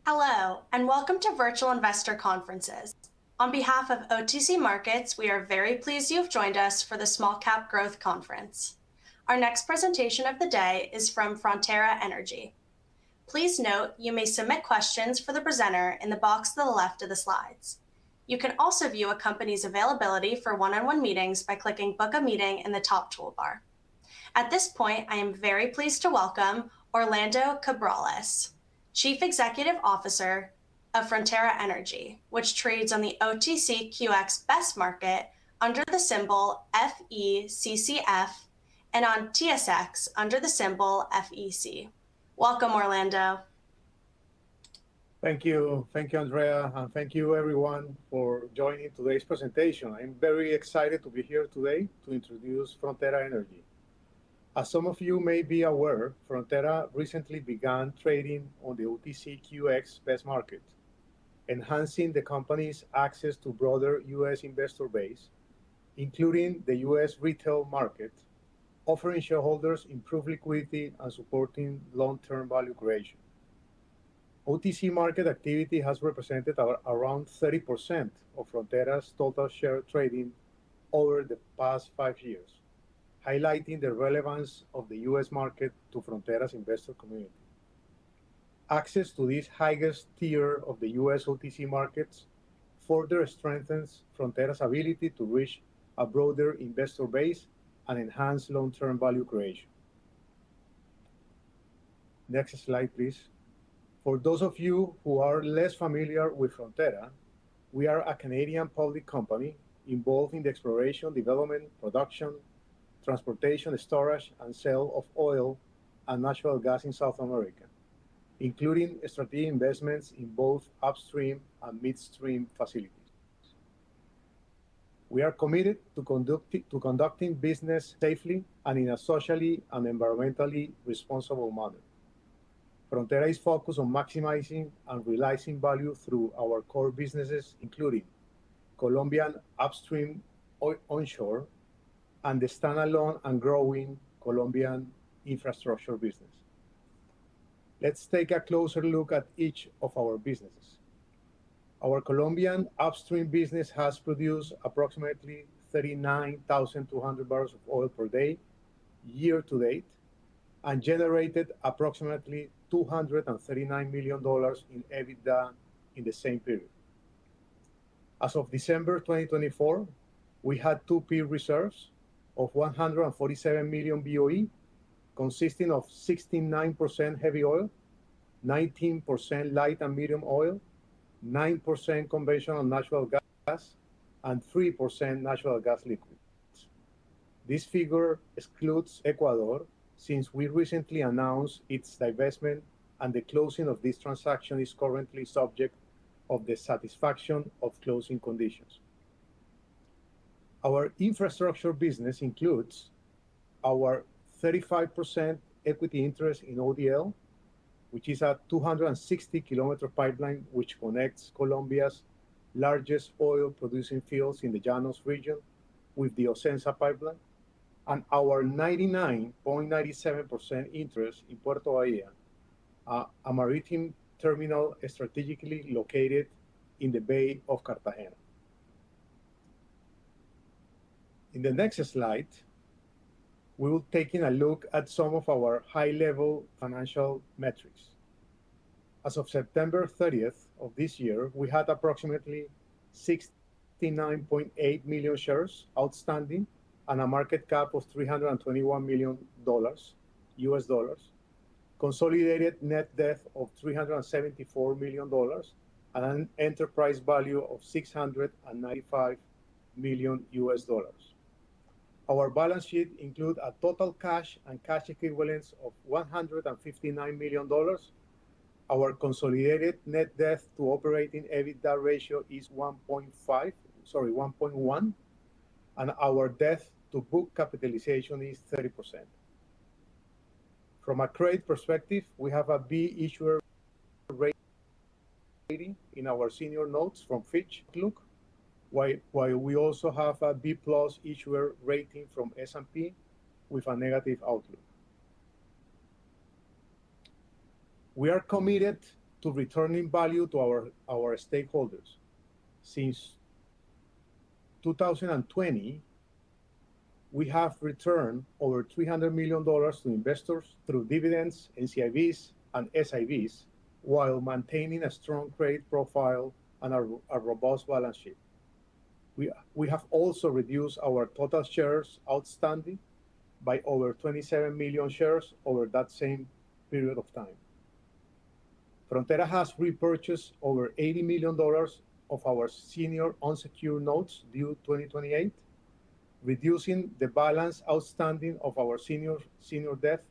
Hello, and welcome to Virtual Investor Conferences. On behalf of OTC Markets, we are very pleased you have joined us for the Small Cap Growth Conference. Our next presentation of the day is from Frontera Energy. Please note you may submit questions for the presenter in the box to the left of the slides. You can also view a company's availability for one-on-one meetings by clicking Book a Meeting in the top toolbar. At this point, I am very pleased to welcome Orlando Cabrales, Chief Executive Officer of Frontera Energy, which trades on the OTCQX Best Market under the symbol FECCF and on TSX under the symbol FEC. Welcome, Orlando. Thank you, Andrea, and thank you everyone for joining today's presentation. I'm very excited to be here today to introduce Frontera Energy. As some of you may be aware, Frontera recently began trading on the OTCQX Best Market, enhancing the company's access to broader U.S. investor base, including the U.S. retail market, offering shareholders improved liquidity and supporting long-term value creation. OTC market activity has represented around 30% of Frontera's total share trading over the past 5 years, highlighting the relevance of the U.S. market to Frontera's investor community. Access to this highest tier of the U.S. OTC markets further strengthens Frontera's ability to reach a broader investor base and enhance long-term value creation. Next slide, please. For those of you who are less familiar with Frontera, we are a Canadian public company involved in the exploration, development, production, transportation, storage, and sale of oil and natural gas in South America, including strategic investments in both upstream and midstream facilities. We are committed to conducting business safely and in a socially and environmentally responsible manner. Frontera is focused on maximizing and realizing value through our core businesses, including Colombian upstream onshore, and the standalone and growing Colombian infrastructure business. Let's take a closer look at each of our businesses. Our Colombian upstream business has produced approximately 39,200 barrels of oil per day year to date and generated approximately $239 million in EBITDA in the same period. As of December 2024, we had 2P reserves of 147 million BOE, consisting of 69% heavy oil, 19% light and medium oil, 9% conventional natural gas, and 3% natural gas liquids. This figure excludes Ecuador, since we recently announced its divestment and the closing of this transaction is currently subject of the satisfaction of closing conditions. Our infrastructure business includes our 35% equity interest in ODL, which is a 260-kilometer pipeline which connects Colombia's largest oil-producing fields in the Llanos region with the Ocensa pipeline, and our 99.97% interest in Puerto Bahía, a maritime terminal strategically located in the Bay of Cartagena. In the next slide, we will take a look at some of our high-level financial metrics. As of September 30th of this year, we had approximately 69.8 million shares outstanding and a market cap of $321 million US dollars, consolidated net debt of $374 million, and an enterprise value of $695 million US dollars. Our balance sheet includes a total cash and cash equivalents of $159 million. Our consolidated net debt to operating EBITDA ratio is 1.1, and our debt to book capitalization is 30%. From a credit perspective, we have a B issuer rating in our senior notes from Fitch Outlook, while we also have a B+ issuer rating from S&P with a negative outlook. We are committed to returning value to our stakeholders. Since 2020, we have returned over $300 million to investors through dividends, NCIBs, and SIBs, while maintaining a strong credit profile and a robust balance sheet. We have also reduced our total shares outstanding by over 27 million shares over that same period of time. Frontera has repurchased over $80 million of our senior unsecured notes due 2028, reducing the balance outstanding of our senior debt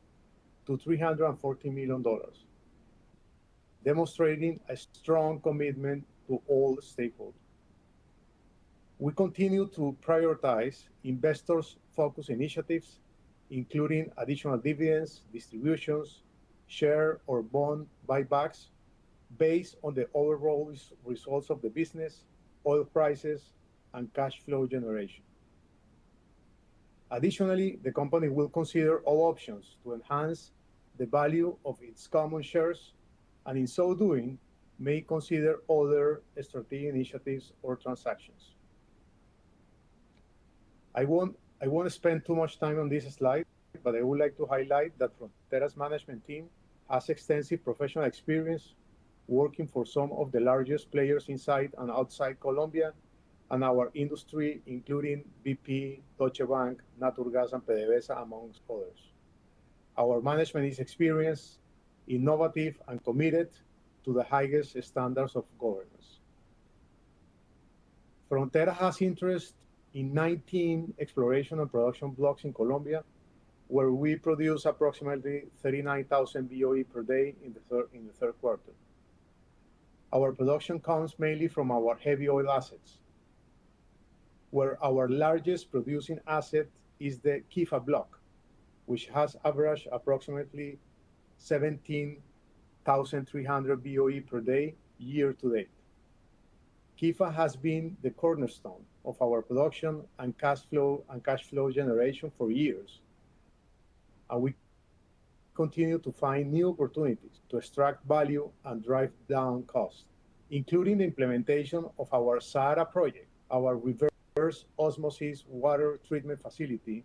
to $340 million, demonstrating a strong commitment to all stakeholders. We continue to prioritize investors-focused initiatives, including additional dividends, distributions, share or bond buybacks, based on the overall results of the business, oil prices, and cash flow generation. Additionally, the company will consider all options to enhance the value of its common shares, and in so doing, may consider other strategic initiatives or transactions. I won't spend too much time on this slide, but I would like to highlight that Frontera's management team has extensive professional experience working for some of the largest players inside and outside Colombia and our industry, including BP, Deutsche Bank, Naturgas, and PDVSA, amongst others. Our management is experienced, innovative, and committed to the highest standards of governance. Frontera has interest in 19 exploration and production blocks in Colombia, where we produce approximately 39,000 BOE per day in the third quarter. Our production comes mainly from our heavy oil assets, where our largest producing asset is the Quifa block, which has averaged approximately 17,300 BOE per day year to date. Quifa has been the cornerstone of our production and cash flow generation for years, and we continue to find new opportunities to extract value and drive down costs, including the implementation of our Sahara project, our reverse osmosis water treatment facility,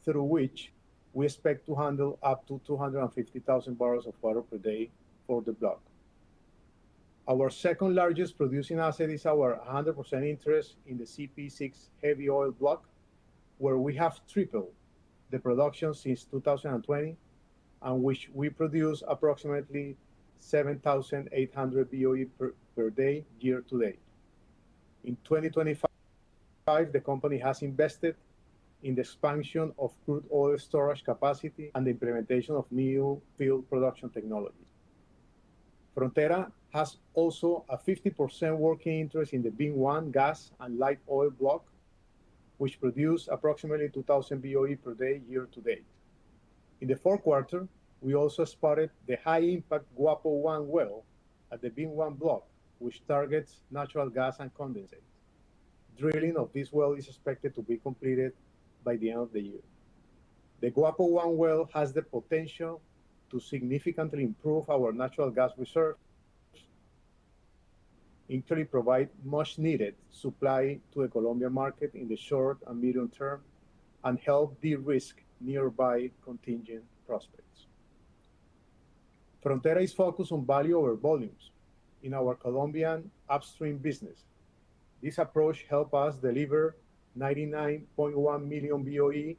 through which we expect to handle up to 250,000 barrels of water per day for the block. Our second largest producing asset is our 100% interest in the CP6 heavy oil block, where we have tripled the production since 2020, and which we produce approximately 7,800 BOE per day year to date. In 2025, the company has invested in the expansion of crude oil storage capacity and the implementation of new field production technologies. Frontera has also a 50% working interest in the BIN-1 gas and light oil block, which produced approximately 2,000 BOE per day year to date. In the fourth quarter, we also spotted the high-impact Guapo-1 well at the BIN-1 block, which targets natural gas and condensate. Drilling of this well is expected to be completed by the end of the year. The Guapo-1 well has the potential to significantly improve our natural gas reserves, including provide much needed supply to the Colombian market in the short and medium term, and help de-risk nearby contingent prospects. Frontera is focused on value over volumes in our Colombian upstream business. This approach helped us deliver 99.1 million BOE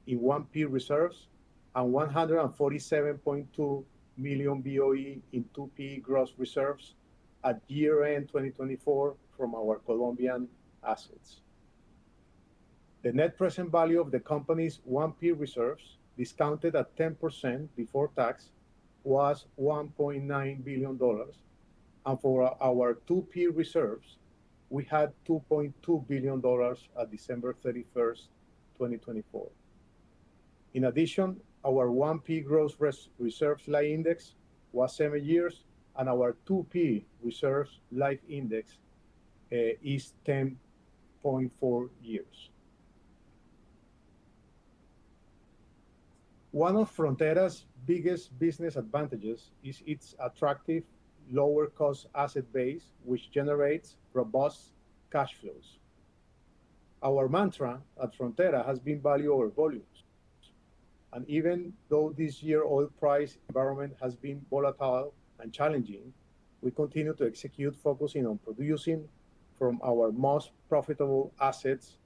in 1P reserves and 147.2 million BOE in 2P gross reserves at year-end 2024 from our Colombian assets. The net present value of the company's 1P reserves, discounted at 10% before tax, was $1.9 billion, and for our 2P reserves, we had $2.2 billion at December 31st, 2024. In addition, our 1P gross reserves life index was 7 years, and our 2P reserves life index is 10.4 years. One of Frontera's biggest business advantages is its attractive lower cost asset base, which generates robust cash flows. Our mantra at Frontera has been value over volumes. And even though this year oil price environment has been volatile and challenging, we continue to execute, focusing on producing from our most profitable assets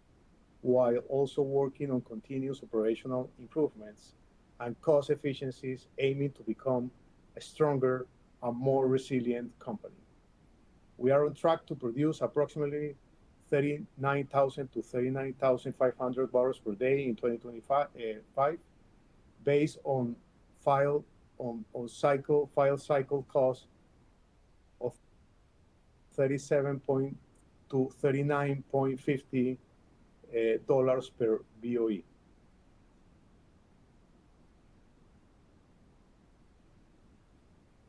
while also working on continuous operational improvements and cost efficiencies, aiming to become a stronger and more resilient company. We are on track to produce approximately 39,000 to 39,500 barrels per day in 2025, based on file cycle cost of 37 to 39.50 dollars per BOE.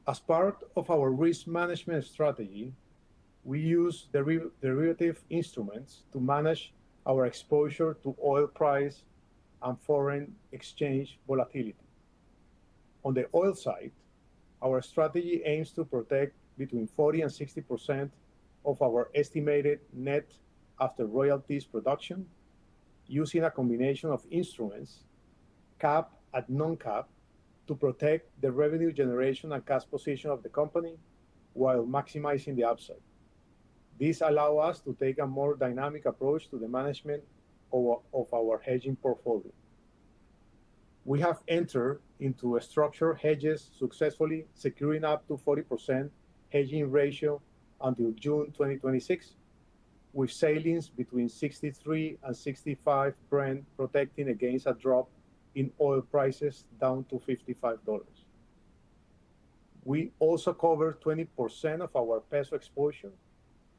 As part of our risk management strategy, we use derivative instruments to manage our exposure to oil price and foreign exchange volatility. On the oil side, our strategy aims to protect between 40 and 60% of our estimated net after royalties production, using a combination of instruments, cap and non-cap, to protect the revenue generation and cash position of the company while maximizing the upside. This allows us to take a more dynamic approach to the management of our hedging portfolio. We have entered into structured hedges successfully, securing up to 40% hedging ratio until June 2026, with sailings between 63 and 65 Brent, protecting against a drop in oil prices down to $55. We also cover 20% of our peso exposure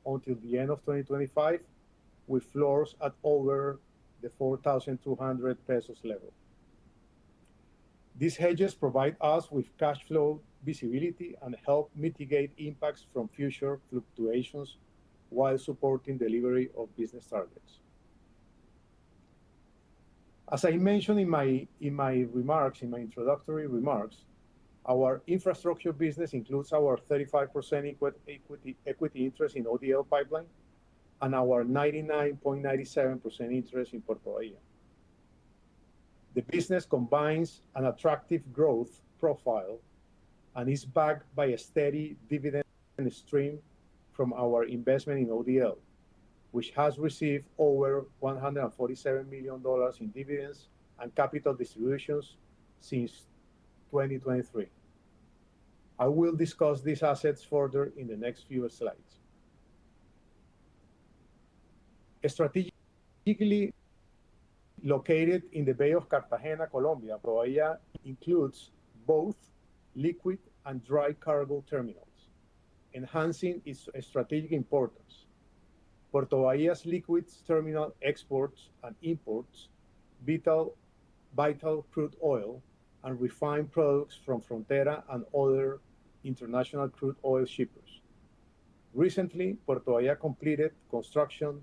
until the end of 2025, with floors at over the 4,200 pesos level. These hedges provide us with cash flow visibility and help mitigate impacts from future fluctuations while supporting delivery of business targets. As I mentioned in my introductory remarks, our infrastructure business includes our 35% equity interest in ODL pipeline and our 99.97% interest in Puerto Bahía. The business combines an attractive growth profile and is backed by a steady dividend stream from our investment in ODL, which has received over $147 million in dividends and capital distributions since 2023. I will discuss these assets further in the next few slides. Strategically located in the Bay of Cartagena, Colombia, Puerto Bahía includes both liquid and dry cargo terminals, enhancing its strategic importance. Puerto Bahía's liquids terminal exports and imports vital crude oil and refined products from Frontera and other international crude oil shippers. Recently, Puerto Bahía completed construction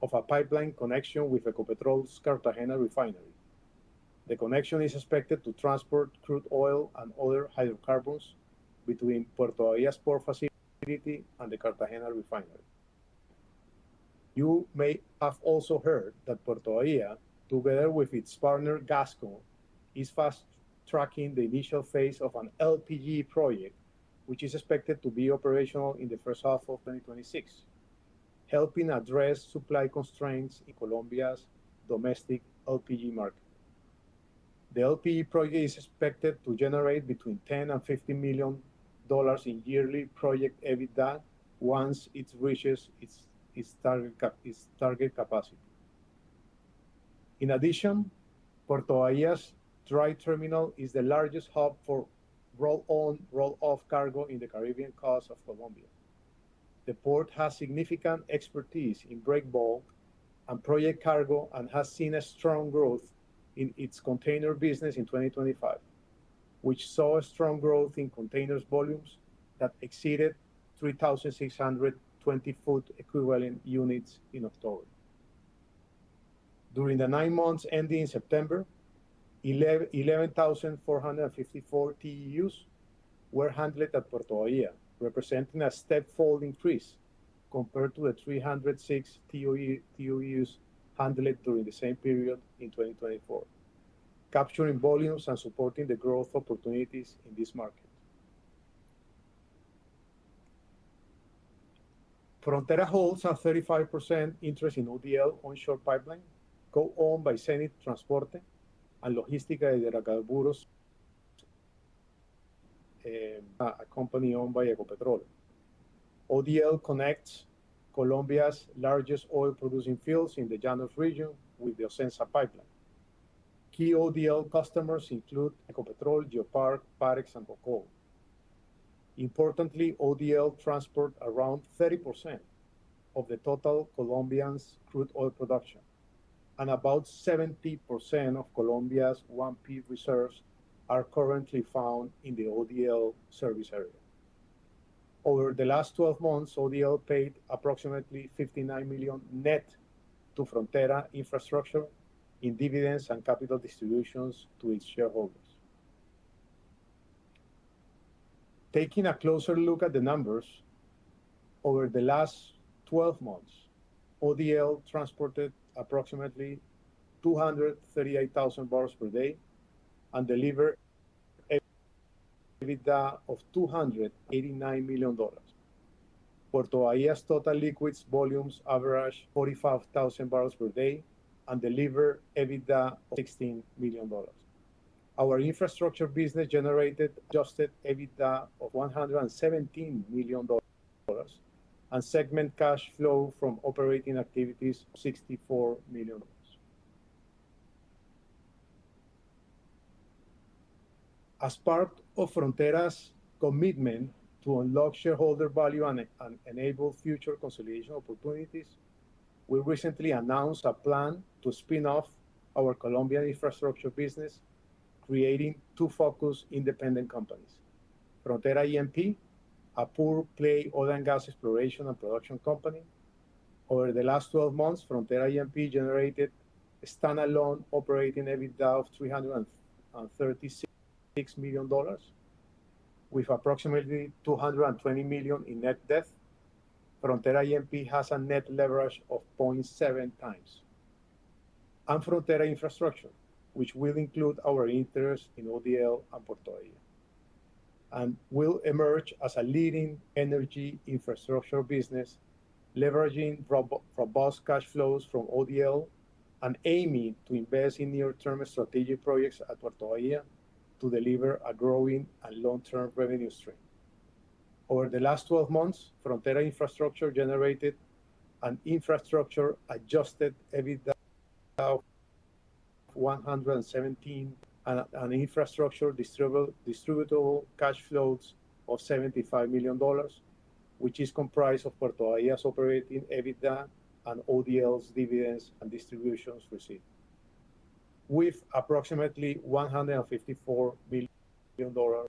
of a pipeline connection with Ecopetrol's Cartagena refinery. The connection is expected to transport crude oil and other hydrocarbons between Puerto Bahía's port facility and the Cartagena refinery. You may have also heard that Puerto Bahía, together with its partner Gasco, is fast-tracking the initial phase of an LPG project, which is expected to be operational in the first half of 2026, helping address supply constraints in Colombia's domestic LPG market. The LPG project is expected to generate between $10 and $15 million in yearly project EBITDA once it reaches its target capacity. In addition, Puerto Bahía's dry terminal is the largest hub for roll-on, roll-off cargo in the Caribbean coast of Colombia. The port has significant expertise in break bulk and project cargo and has seen a strong growth in its container business in 2025, which saw a strong growth in containers volumes that exceeded 3,600 20-foot equivalent units in October. During the 9 months ending in September, 11,454 TEUs were handled at Puerto Bahía, representing a step-fold increase compared to the 306 TOUs handled during the same period in 2024, capturing volumes and supporting the growth opportunities in this market. Frontera holds a 35% interest in ODL onshore pipeline, co-owned by Zenit Transporte and Logística de Hidrocarburos, a company owned by Ecopetrol. ODL connects Colombia's largest oil-producing fields in the Llanos region with the Ocensa pipeline. Key ODL customers include Ecopetrol, Geopark, Parex, and Cocoa. Importantly, ODL transport around 30% of the total Colombian's crude oil production, and about 70% of Colombia's 1P reserves are currently found in the ODL service area. Over the last 12 months, ODL paid approximately $59 million net to Frontera Infrastructure in dividends and capital distributions to its shareholders. Taking a closer look at the numbers, over the last 12 months, ODL transported approximately 238,000 barrels per day and delivered EBITDA of $289 million. Puerto Bahía's total liquids volumes average 45,000 barrels per day and deliver EBITDA of $16 million. Our infrastructure business generated adjusted EBITDA of $117 million and segment cash flow from operating activities of $64 million. As part of Frontera's commitment to unlock shareholder value and enable future consolidation opportunities, we recently announced a plan to spin off our Colombian infrastructure business, creating two focused independent companies: Frontera E&P, a pure-play oil and gas exploration and production company. Over the last 12 months, Frontera E&P generated a standalone operating EBITDA of $336 million, with approximately $220 million in net debt. Frontera E&P has a net leverage of 0.7 times. And Frontera Infrastructure, which will include our interest in ODL and Puerto Bahía, and will emerge as a leading energy infrastructure business, leveraging robust cash flows from ODL and aiming to invest in near-term strategic projects at Puerto Bahía to deliver a growing and long-term revenue stream. Over the last 12 months, Frontera Infrastructure generated an infrastructure adjusted EBITDA of $117 and an infrastructure distributable cash flows of $75 million, which is comprised of Puerto Bahía's operating EBITDA and ODL's dividends and distributions received, with approximately $154 million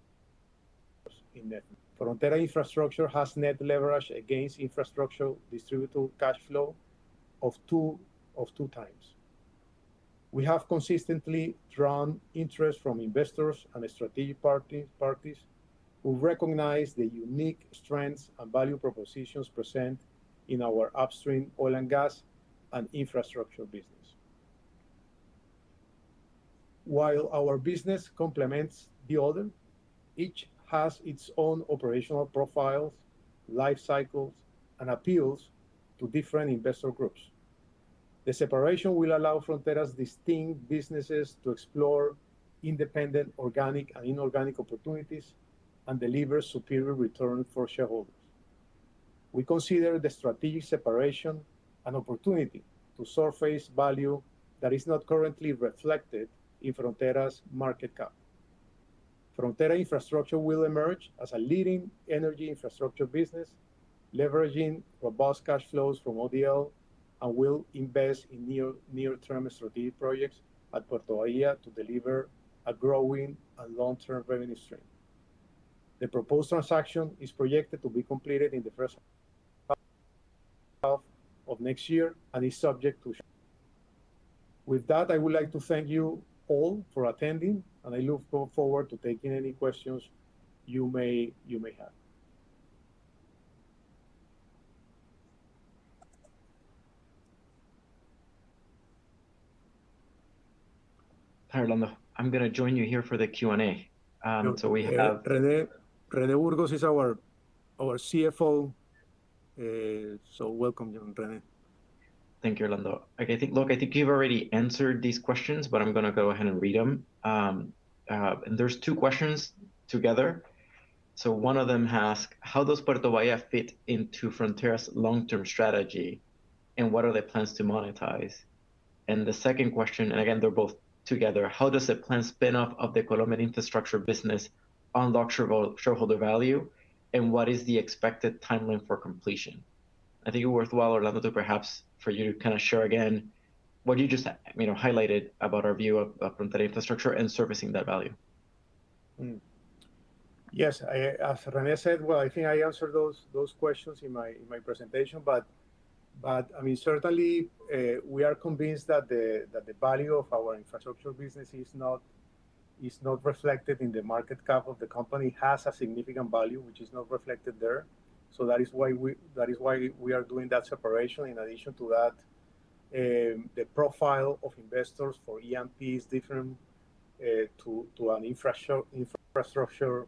in net. Frontera Infrastructure has net leverage against infrastructure distributable cash flow of two times. We have consistently drawn interest from investors and strategic parties who recognize the unique strengths and value propositions present in our upstream oil and gas and infrastructure business. While our business complements the other, each has its own operational profiles, life cycles, and appeals to different investor groups. The separation will allow Frontera's distinct businesses to explore independent organic and inorganic opportunities and deliver superior return for shareholders. We consider the strategic separation an opportunity to surface value that is not currently reflected in Frontera's market cap. Frontera Infrastructure will emerge as a leading energy infrastructure business, leveraging robust cash flows from ODL, and will invest in near-term strategic projects at Puerto Bahía to deliver a growing and long-term revenue stream. The proposed transaction is projected to be completed in the first half of next year and is subject to. With that, I would like to thank you all for attending, and I look forward to taking any questions you may have. Hi, Orlando. I'm going to join you here for the Q&A. So we have... Rene Burgos is our CFO. So welcome, Rene. Thank you, Orlando. Okay, I think you've already answered these questions, but I'm going to go ahead and read them. And there's two questions together. So one of them asks, how does Puerto Bahía fit into Frontera's long-term strategy, and what are the plans to monetize? And the second question, and again, they're both together, how does the planned spin-off of the Colombian infrastructure business unlock shareholder value, and what is the expected timeline for completion? I think it's worthwhile, Orlando, to perhaps for you to kind of share again what you just highlighted about our view of Frontera infrastructure and servicing that value. Yes, as Rene said, well, I think I answered those questions in my presentation, but I mean, certainly we are convinced that the value of our infrastructure business is not reflected in the market cap of the company. It has a significant value which is not reflected there. So that is why we are doing that separation. In addition to that, the profile of investors for E&P is different to an infrastructure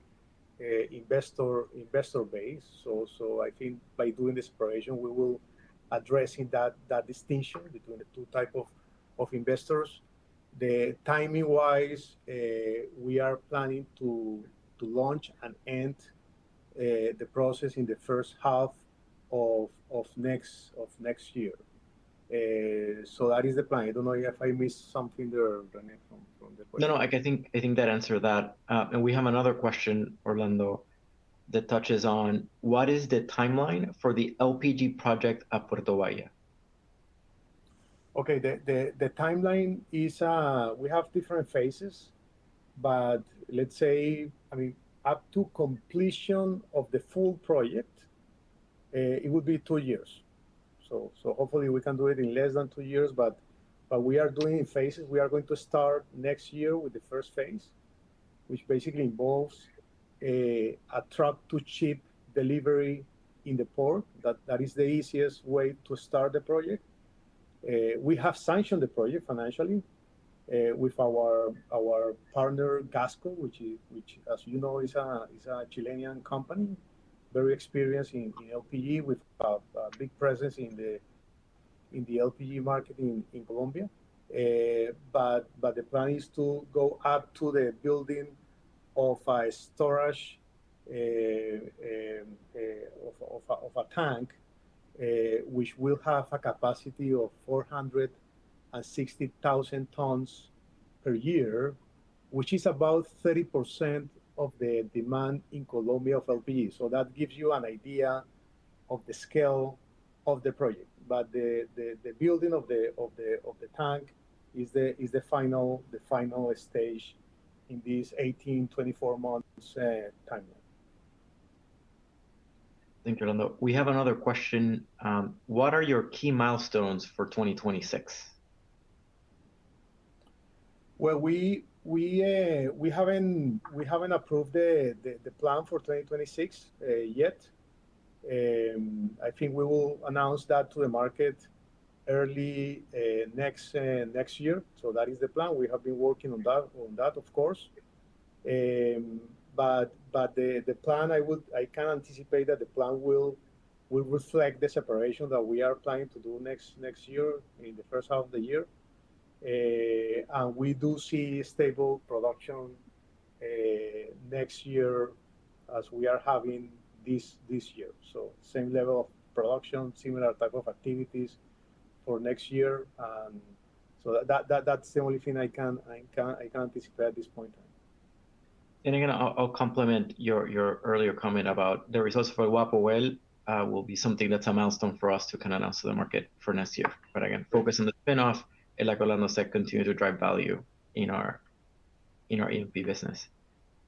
investor base. So I think by doing the separation, we will addressing that distinction between the two type of investors. The timing wise, we are planning to launch and end the process in the first half of next year. So that is the plan. I don't know if I missed something there, Rene, from the question. No, I think that answered that. And we have another question, Orlando, that touches on what is the timeline for the LPG project at Puerto Bahía? Okay, the timeline is we have different phases, but let's say, I mean, up to completion of the full project, it would be 2 years. So hopefully we can do it in less than 2 years, but we are doing in phases. We are going to start next year with the first phase, which basically involves a truck-to-ship delivery in the port. That is the easiest way to start the project. We have sanctioned the project financially with our partner Gasco, which as you know is a Chilean company, very experienced in LPG with a big presence in the LPG market in Colombia. But the plan is to go up to the building of a storage of a tank, which will have a capacity of 460,000 tons per year, which is about 30% of the demand in Colombia of LPG. So that gives you an idea of the scale of the project. But the building of the tank is the final stage in this 18-24 months timeline. Thank you, Orlando. We have another question. What are your key milestones for 2026? Well, we haven't approved the plan for 2026 yet. I think we will announce that to the market early next year. So that is the plan. We have been working on that, of course. But the plan, I can anticipate that the plan will reflect the separation that we are planning to do next year in the first half of the year. And we do see stable production next year as we are having this year. So same level of production, similar type of activities for next year. And so that's the only thing I can anticipate at this point in time. And again, I'll complement your earlier comment about the results for Guapo Well will be something that's a milestone for us to kind of announce to the market for next year. But again, focus on the spinoff, and like Orlando said, continue to drive value in our E&P business.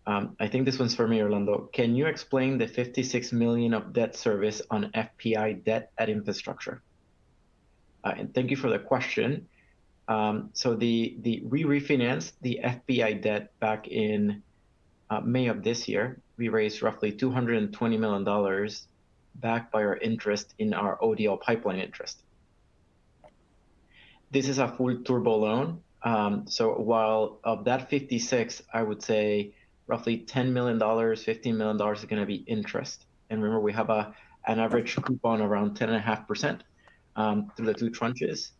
I think this one's for me, Orlando. Can you explain the $56 million of debt service on FPI debt at infrastructure? And thank you for the question. So we refinanced the FPI debt back in May of this year. We raised roughly $220 million backed by our interest in our ODL pipeline interest. This is a full turbo loan So while of that 56, I would say roughly $10 million, $15 million is going to be interest. And remember, we have an average coupon around 10.5% through the two tranches.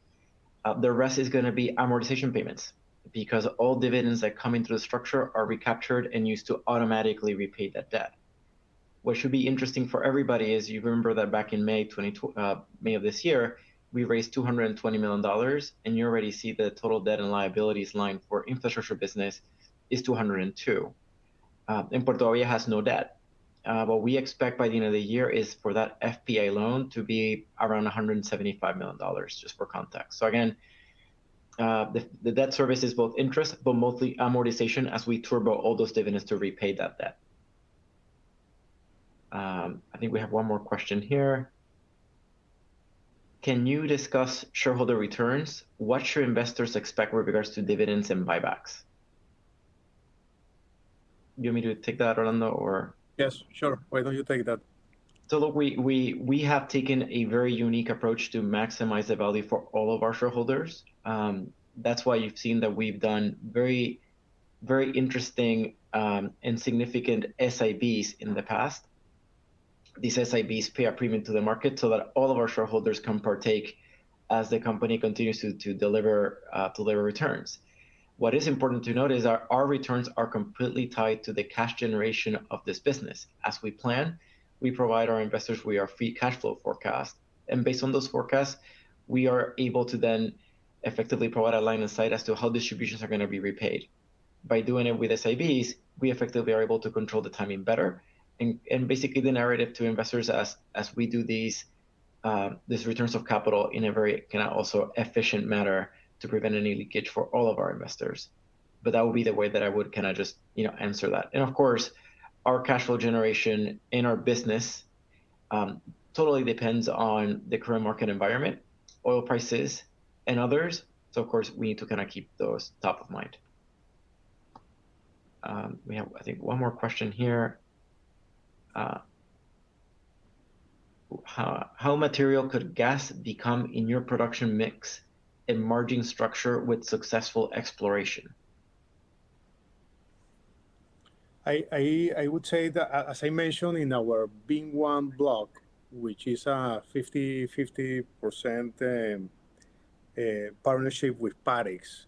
The rest is going to be amortization payments, because all dividends that come into the structure are recaptured and used to automatically repay that debt. What should be interesting for everybody is, you remember that back in May of this year, we raised $220 million, and you already see the total debt and liabilities line for infrastructure business is 202. And Puerto Vallarta has no debt. What we expect by the end of the year is for that FPA loan to be around $175 million, just for context. So again, the debt service is both interest, but mostly amortization as we turbo all those dividends to repay that debt. I think we have one more question here. Can you discuss shareholder returns? What should investors expect with regards to dividends and buybacks? You want me to take that, Orlando, or? Yes, sure. Why don't you take that? So look, we have taken a very unique approach to maximize the value for all of our shareholders. That's why you've seen that we've done very, very interesting and significant SIBs in the past. These SIBs pay a premium to the market so that all of our shareholders can partake as the company continues to deliver returns. What is important to note is our returns are completely tied to the cash generation of this business. As we plan, we provide our investors with our free cash flow forecast. And based on those forecasts, we are able to then effectively provide a line of sight as to how distributions are going to be repaid. By doing it with SIBs, we effectively are able to control the timing better, and basically the narrative to investors as we do these returns of capital in a very kind of also efficient manner to prevent any leakage for all of our investors. But that would be the way that I would kind of just answer that. And of course, our cash flow generation in our business totally depends on the current market environment, oil prices, and others. So of course, we need to kind of keep those top of mind. We have, I think, one more question here. How material could gas become in your production mix and margin structure with successful exploration? I would say that, as I mentioned, in our Bean 1 block, which is a 50% partnership with Parex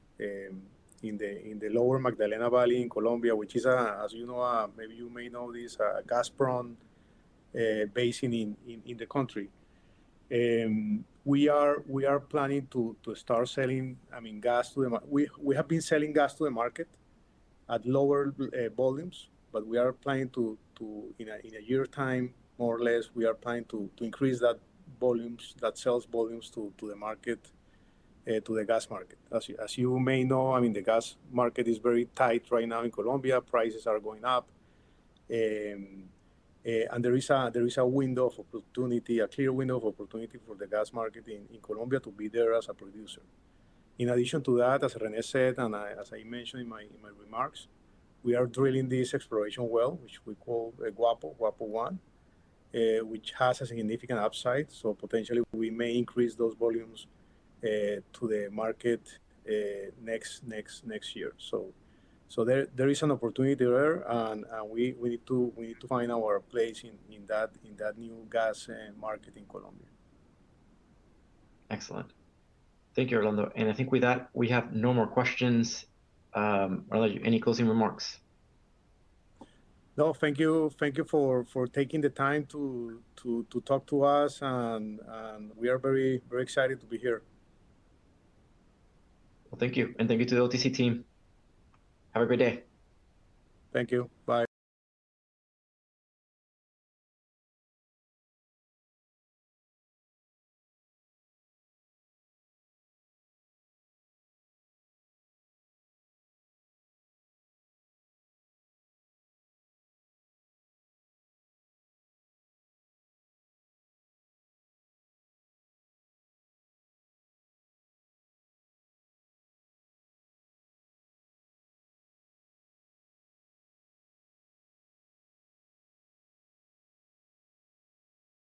in the lower Magdalena Valley in Colombia, which is, as you know, maybe you may know this, a gas-prone basin in the country. We are planning to start selling, gas to the we have been selling gas to the market at lower volumes, but we are planning to in a year time, more or less, we are planning to increase that sales volumes to the market, to the gas market. As you may know, the gas market is very tight right now in Colombia. Prices are going up, and there is a window of opportunity, a clear window of opportunity for the gas market in Colombia to be there as a producer. In addition to that, as René said, and as I mentioned in my remarks, we are drilling this exploration well, which we call Guapo 1, which has a significant upside. So potentially we may increase those volumes to the market next year. So there is an opportunity there, and we need to find our place in that new gas market in Colombia. Excellent. Thank you, Orlando. And I think with that, we have no more questions. Orlando, any closing remarks? No, thank you for taking the time to talk to us, and we are very, very excited to be here. Well, thank you. And thank you to the OTC team. Have a great day. Thank you. Bye.